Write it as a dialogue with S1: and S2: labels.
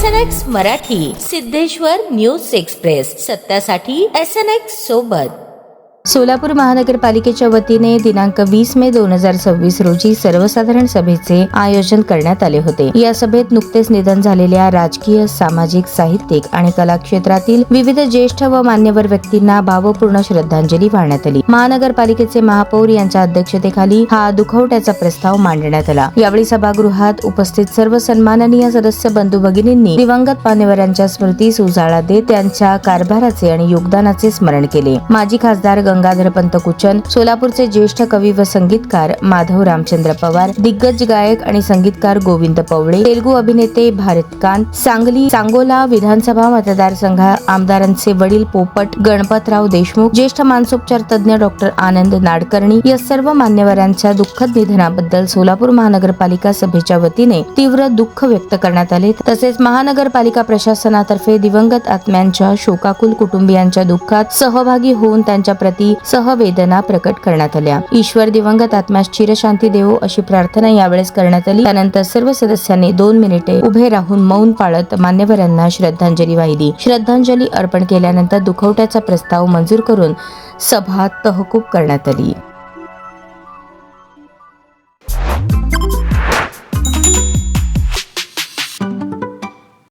S1: SNX Marathi, Siddheshwar news express, सत्यासाठी SNX सोबत।
S2: सोलापूर महानगरपालिकेच्या वतीने दिनांक 20 मे 2026 रोजी सर्वसाधारण सभेचे आयोजन करण्यात आले होते। या सभेत नुकतेच निधन झालेल्या राजकीय, सामाजिक, साहित्यिक आणि कला क्षेत्रातील विविध ज्येष्ठ व मान्यवर व्यक्तींना भावपूर्ण श्रद्धांजली वाहण्यात आली। महानगरपालिकेचे महापौर यांच्या अध्यक्षतेखाली हा दुखवट्याचा प्रस्ताव मांडण्यात आला। यावेळी सभागृहात उपस्थित सर्व सन्माननीय सदस्य बंधू भगिनींनी दिवंगत मान्यवरांच्या स्मृतीस उजाळा देत त्यांच्या कारभाराचे आणि योगदानाचे स्मरण केले। माजी खासदार गंगाधर पंत कुचन, सोलापूरचे ज्येष्ठ कवी व संगीतकार माधव रामचंद्र पवार, दिग्गज गायक आणि संगीतकार गोविंद पवळे, तेलुगू अभिनेते भारत कान, सांगोला विधानसभा मतदारसंघ आमदारांचे वडील पोपट गणपतराव देशमुख, ज्येष्ठ मानसोपचार तज्ञ डॉक्टर आनंद नाडकर्णी या सर्व मान्यवरांच्या दुःखद निधनाबद्दल सोलापूर महानगरपालिका सभेच्या वतीने तीव्र दुःख व्यक्त करण्यात आले। तसेच महानगरपालिका प्रशासनातर्फे दिवंगत आत्म्यांच्या शोकाकुल कुटुंबियांच्या दुःखात सहभागी होऊन त्यांच्या प्रती सहवेदना प्रकट करण्यात आल्या। ईश्वर दिवंगत आत्म्यास चिरशांती देवो अशी प्रार्थना यावेळेस करण्यात आली। त्यानंतर सर्व सदस्यांनी 2 मिनिटे उभे राहून मौन पाळत मान्यवरांना श्रद्धांजली वाहिली। श्रद्धांजली अर्पण केल्यानंतर दुखवट्याचा प्रस्ताव मंजूर करून सभा तहकूब करण्यात आली।